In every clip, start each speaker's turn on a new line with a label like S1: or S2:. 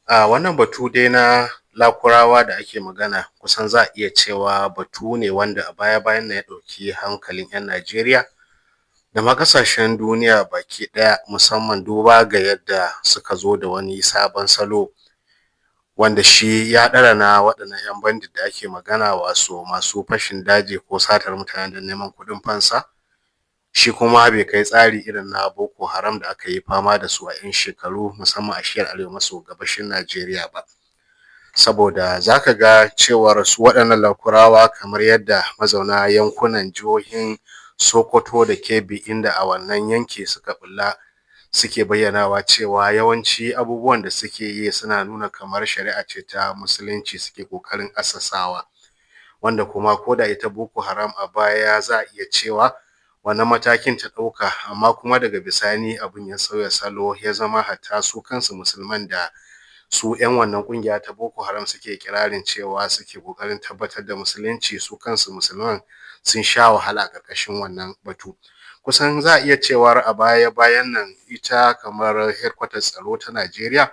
S1: A wannan batu dai na Lakurawa da ake magana kusan za a iya cewa batu ne wanda a baya-bayan nan ya ɗauki hankalin 'yan Najeriya da ma ƙasashen duniya baki ɗaya musamman duba ga yadda suka zo da wani sabon salo wanda shi ya ɗara na waɗannan 'yan bandit da ake magana masu fashin daji ko satar mutane da neman kuɗin fansa. Shi kuma bai kai tsari irin na Boko Haram da aka yi fama da su a 'yan shekaru musamman a shiyar arewa maso gabashin Najeriya ba. Saboda za ka ga cewar su waɗannan Lakurawa kamar yadda mazauna yankunan jihohin Sokoto da Kebbi inda a wannan yanki suka ɓulla suke bayyanawa cewa yawanci abubuwan da suke yi suna nuna kamar shari'a ce ta Musulunci suke ƙoƙarin assasawa. Wanda kuma ko da ita Boko Haram a baya za a iya cewa wannan matakin ta ɗauka amma kuma daga bisani abin ya sauya salo ya zama hatta su kansu musulman da su 'yan wannan ƙungiya ta Boko Haram suke kirarin cewa suke ƙoƙarin tabbatar da Musulunci su kansu musulman sun sha wahala a ƙarƙashin wannan batu. Kusan za a iya cewar a baya-bayan nan ita kamar headquarter tsaro ta Najeriya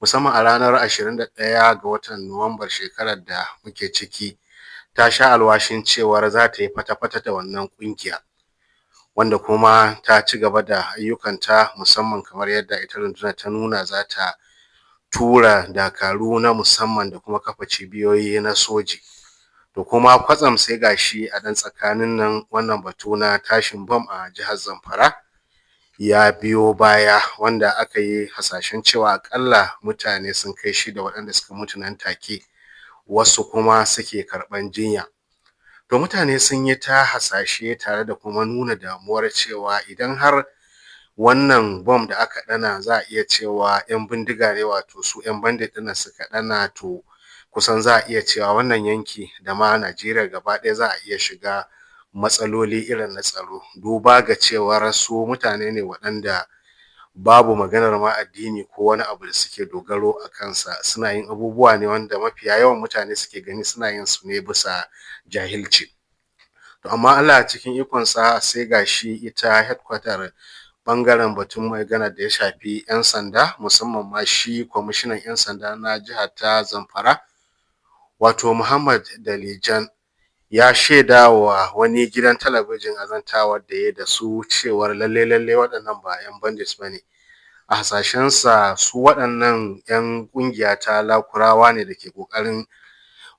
S1: musamman a ranar 21 ga watan Nuwambar shekarar da muke ciki ta sha alwashin cewar za ta yi fata-fata da wannan ƙungiya. Wanda kuma ta ci gaba da ayyukanta musamman kamar yadda ita rundunar ta nuna za ta tura dakaru na musamman da kuma kafa cibiyoyi na soji. To kuma kwatsam sai gashi a ɗan tsakanin nan wannan batu na tashin bam a jihar Zamfara ya biyo baya wanda aka yi hasashen cewa aƙalla mutane sun kai 6 waɗanda suka mutu nan take wasu kuma suke karɓan jinya. To mutane sun yi ta hasashe tare da kuma nuna damuwar cewa idan har wannan bom da aka ɗana za a iya cewa 'yan bindiga ne wato su 'yan bandit ɗin suka ɗana to kusan za a iya cewa wannan yanki da ma Najeriya gaba ɗaya za a iya shiga matsaloli irin na tsaro duba ga cewar su mutane ne waɗanda babu maganar ma addini ko wani abu da suke dogaro a kansa suna yin abubuwa ne wanda mafiya yawan mutane suke gani suna yin su ne bisa jahilci. To amma Allah cikin ikonsa sai gashi ita headquarter ɓangaren batun magana da ya shafi 'yan sanda musamman ma shi kwamishinan 'yan sanda na jihar ta Zamfara wato Muhammad Dalijan ya shaida wa wani gidan talabijin a zantawar da ya da su cewar lalle waɗannan ba 'yan bandits ba ne. A hasashensa su waɗannan 'yan ƙungiya ta Lakurawa ne da ke ƙoƙarin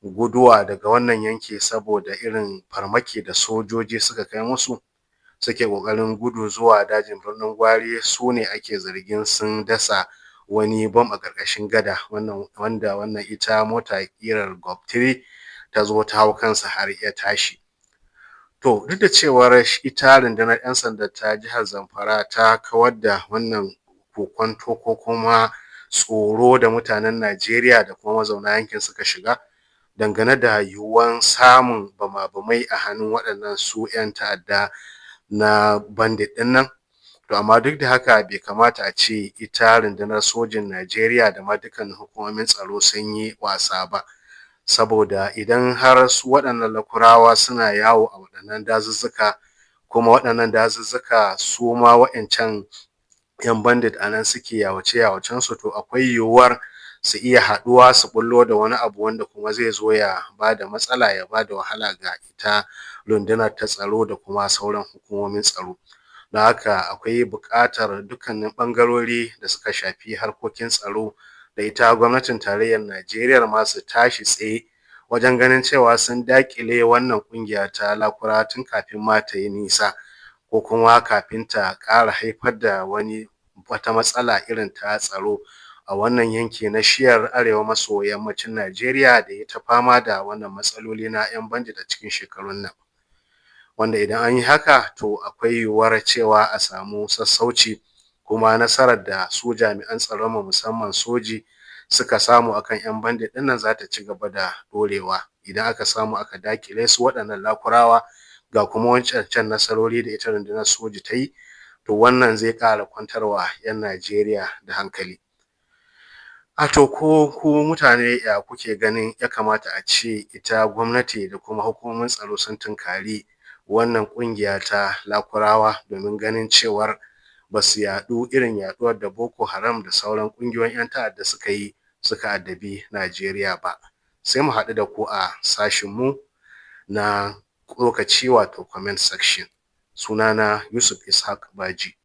S1: guduwa daga wannan yanki saboda irin farmaki da sojoji suka kai musu suke ƙoƙarin gudu zuwa dajin birnin Gwari su ne ake zargin sun dasa wani bam a ƙarƙashin gada wanda wannan ita mota ƙirar GOB-3 ta zo ta hau kansa har ya tashi. To duk da cewar ita rundunar 'yan sanda ta jihar Zamfara ta kawar da wannan kokwanto ko kuma tsoro da mutanen Najeriya da kuma mazauna yankin suka shiga dangane da yiwuwan samun bama-bamai a hannun waɗannan su 'yan ta'adda na bandit ɗin nan. To amma duk da haka bai kamata a ce ita rundunar sojin Najeriya da ma dukkan hukumomin tsaro sun yi wasa ba. Saboda idan har su waɗannan Lakurawa suna yawo a waɗannan dazuzzuka kuma waɗannan dazuzzuka su ma wa'incan 'yan bandit a nan suke yawace-yawacensu to akwai yiwuwar su iya haɗuwa su ɓullo da wani abu wanda kuma zai zo ya ba da matsala ya ba da wahala ga ita rundunar ta tsaro da kuma sauran hukumomin tsaro. Don haka akwai buƙatar dukkanin ɓangarori da suka shafi harkokin tsaro da ita gwamnatin tarayyar Najeriya ma su tashi tsaye wajen ganin cewa sun daƙile wannan ƙungiya ta Lakurawa tun kafin ma ta yi nisa ko kuma kafin ta ƙara haifar da wata matsala irin ta tsaro a wannan yanki na shiyar arewa maso yammacin Najeriya da ya ta fama da wannan matsaloli na 'yan bandit a cikin shekarun nan. Wanda idan an yi haka to akwai yiwuwar cewa a samu sassauci kuma nasarar da su jami'an tsaron mu musamman soji suka samu akan 'yan bandit ɗin nan za ta ci gaba da ɗorewa idan aka samu aka daƙile su waɗannan Lakurawa ga kuma wancan nasarori da ita rundunar soji ta yi to wannan zai ƙara kwantarwa 'yan Najeriya da hankali. A to ko ku mutane ya kuke ganin ya kamata a ce ita gwamnati da kuma hukumomin tsaro sun tunkari wannan ƙungiya ta Lakurawa domin ganin cewar ba su yaɗu irin yaɗuwar da Boko Haram da sauran ƙungiyoyin 'yan ta'adda suka addabi Najeriya ba. Sai mu haɗu da ku a sashinmu na tsokaci wato comment section. Sunana Yusuf Ishaq Baji.